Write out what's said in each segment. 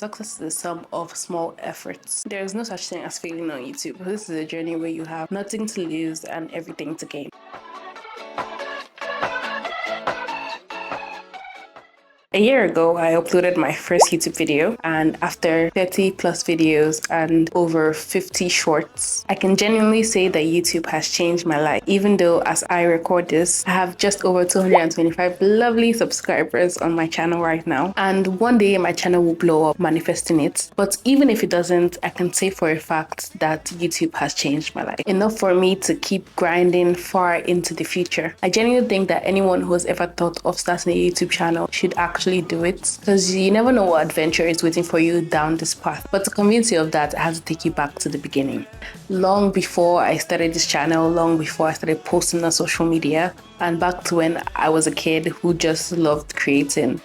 Success is the sum of small efforts. There is no such thing as failing on YouTube. This is a journey where you have nothing to lose and everything to gain. A year ago, I uploaded my first YouTube video, and after 30 plus videos and over 50 shorts, I can genuinely say that YouTube has changed my life. Even though as I record this, I have just over 225 lovely subscribers on my channel right now. And one day my channel will blow up, manifesting it. But even if it doesn't, I can say for a fact that YouTube has changed my life. Enough for me to keep grinding far into the future. I genuinely think that anyone who has ever thought of starting a YouTube channel should actually do it, because you never know what adventure is waiting for you down this path. But to convince you of that, I have to take you back to the beginning. Long before I started this channel, long before I started posting on social media, and back to when I was a kid who just loved creating.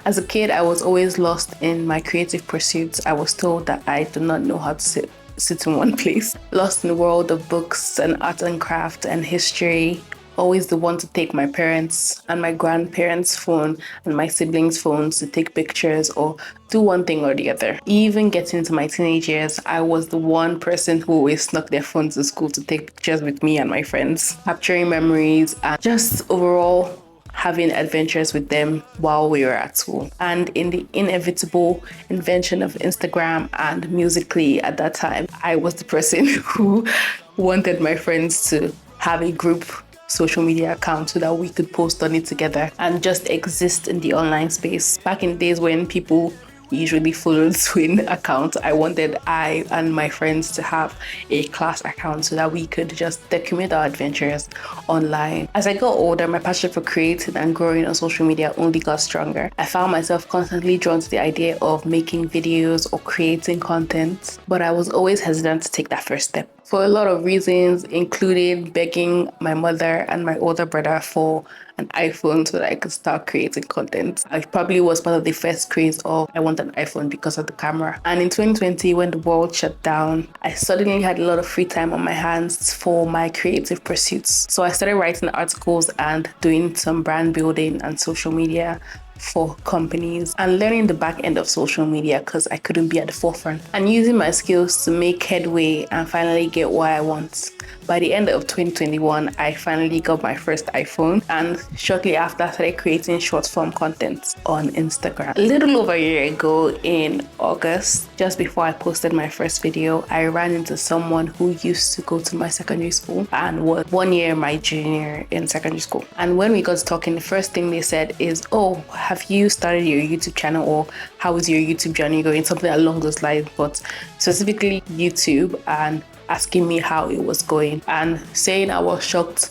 As a kid, I was always lost in my creative pursuits. I was told that I do not know how to sit in one place. Lost in the world of books and art and craft and history. Always the one to take my parents' and my grandparents' phone and my siblings' phones to take pictures or do one thing or the other. Even getting into my teenage years, I was the one person who always snuck their phones to school to take pictures with me and my friends, capturing memories and just overall having adventures with them while we were at school. And in the inevitable invention of Instagram and Musical.ly at that time, I was the person who wanted my friends to have a group social media account so that we could post on it together and just exist in the online space. Back in days when people usually followed twin accounts, I and my friends to have a class account so that we could just document our adventures online. As I got older, my passion for creating and growing on social media only got stronger. I found myself constantly drawn to the idea of making videos or creating content, but I was always hesitant to take that first step for a lot of reasons, including begging my mother and my older brother for an iPhone so that I could start creating content. I probably was part of the first craze of I want an iPhone because of the camera. And in 2020, when the world shut down, I suddenly had a lot of free time on my hands for my creative pursuits. So I started writing articles and doing some brand building and social media for companies and learning the back end of social media because I couldn't be at the forefront, and using my skills to make headway and finally get what I want. By the end of 2021, I finally got my first iPhone, and shortly after I started creating short form content on Instagram. A little over a year ago in August, just before I posted my first video, I ran into someone who used to go to my secondary school and was 1 year my junior in secondary school. And when we got to talking, the first thing they said is, "Oh, have you started your YouTube channel, or how is your YouTube journey going?" Something along those lines, but specifically YouTube, and asking me how it was going. And saying I was shocked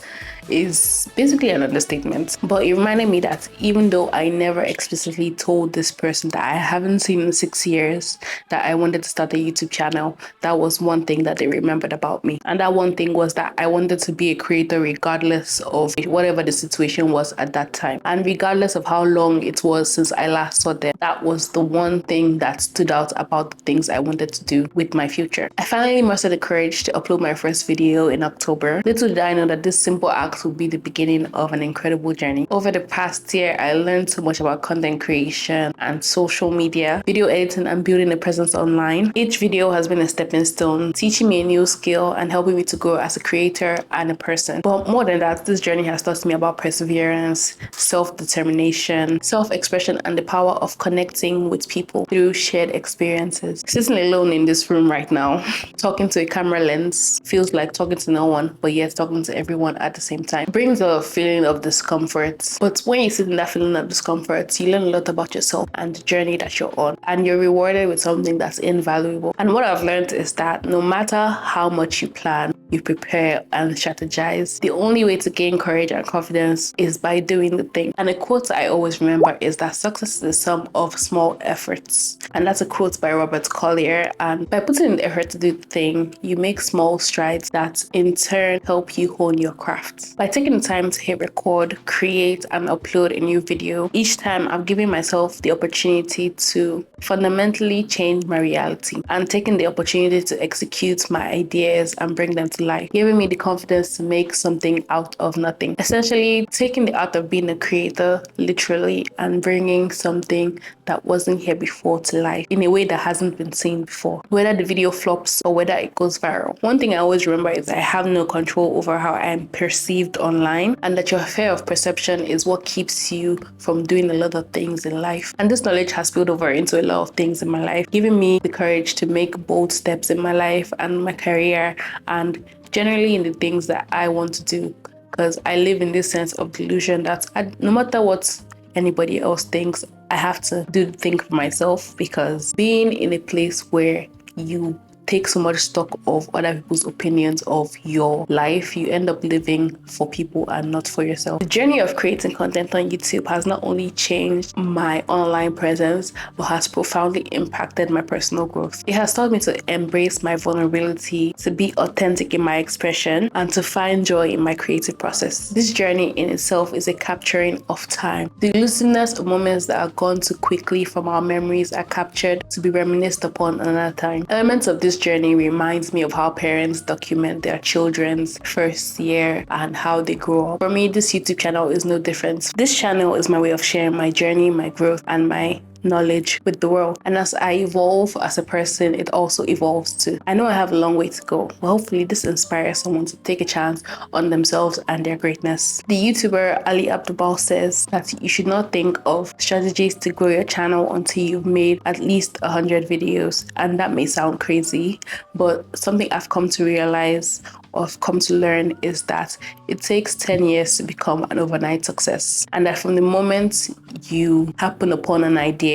is basically an understatement. But it reminded me that even though I never explicitly told this person that I haven't seen in 6 years that I wanted to start a YouTube channel, that was one thing that they remembered about me. And that one thing was that I wanted to be a creator regardless of whatever the situation was at that time. And regardless of how long it was since I last saw them, that was the one thing that stood out about the things I wanted to do with my future. I finally mustered the courage to upload my first video in October. Little did I know that this simple act will be the beginning of an incredible journey. Over the past year, I learned so much about content creation and social media, video editing, and building a presence online. Each video has been a stepping stone, teaching me a new skill and helping me to grow as a creator and a person. But more than that, this journey has taught me about perseverance, self-determination, self-expression, and the power of connecting with people through shared experiences. Sitting alone in this room right now, talking to a camera lens, feels like talking to no one, but yet talking to everyone at the same time. It brings a feeling of discomfort. But when you sit in that feeling of discomfort, you learn a lot about yourself and the journey that you're on. And you're rewarded with something that's invaluable. And what I've learned is that no matter how much you plan, you prepare and strategize, the only way to gain courage and confidence is by doing the thing. And a quote I always remember is that success is the sum of small efforts. And that's a quote by Robert Collier. And by putting in the effort to do the thing, you make small strides that in turn help you hone your craft. By taking the time to hit record, create, and upload a new video, each time I've given myself the opportunity to fundamentally change my reality and taking the opportunity to execute my ideas and bring them to to life, giving me the confidence to make something out of nothing. Essentially, taking the art of being a creator literally and bringing something that wasn't here before to life in a way that hasn't been seen before. Whether the video flops or whether it goes viral. One thing I always remember is I have no control over how I'm perceived online, and that your fear of perception is what keeps you from doing a lot of things in life. And this knowledge has spilled over into a lot of things in my life, giving me the courage to make bold steps in my life and my career, and generally in the things that I want to do, because I live in this sense of delusion that no matter what anybody else thinks, I have to do the thing for myself, because being in a place where you take so much stock of other people's opinions of your life, you end up living for people and not for yourself. The journey of creating content on YouTube has not only changed my online presence, but has profoundly impacted my personal growth. It has taught me to embrace my vulnerability, to be authentic in my expression, and to find joy in my creative process. This journey in itself is a capturing of time. The elusiveness of moments that are gone too quickly from our memories are captured to be reminisced upon another time. Elements of this journey reminds me of how parents document their children's first year and how they grow up. For me, this YouTube channel is no different. This channel is my way of sharing my journey, my growth, and my knowledge with the world. And as I evolve as a person, it also evolves too. I know I have a long way to go, but hopefully this inspires someone to take a chance on themselves and their greatness. The YouTuber Ali Abdul says that you should not think of strategies to grow your channel until you've made at least 100 videos. And that may sound crazy, but something I've come to realize or I've come to learn is that it takes 10 years to become an overnight success. And that from the moment you happen upon an idea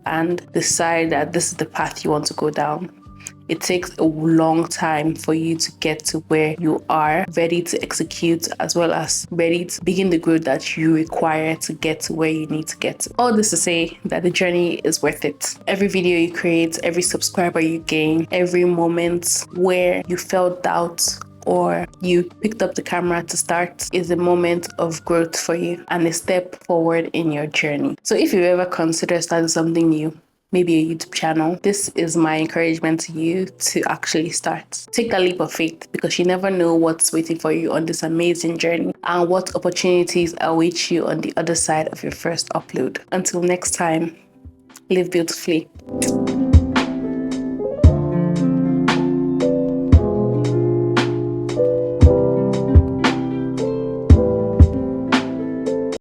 and decide that this is the path you want to go down, it takes a long time for you to get to where you are ready to execute, as well as ready to begin the growth that you require to get to where you need to get to. All this to say that the journey is worth it. Every video you create, every subscriber you gain, every moment where you felt doubt or you picked up the camera to start is a moment of growth for you and a step forward in your journey. So if you ever consider starting something new, maybe a YouTube channel, this is my encouragement to you to actually start. Take that leap of faith, because you never know what's waiting for you on this amazing journey and what opportunities await you on the other side of your first upload. Until next time, live beautifully.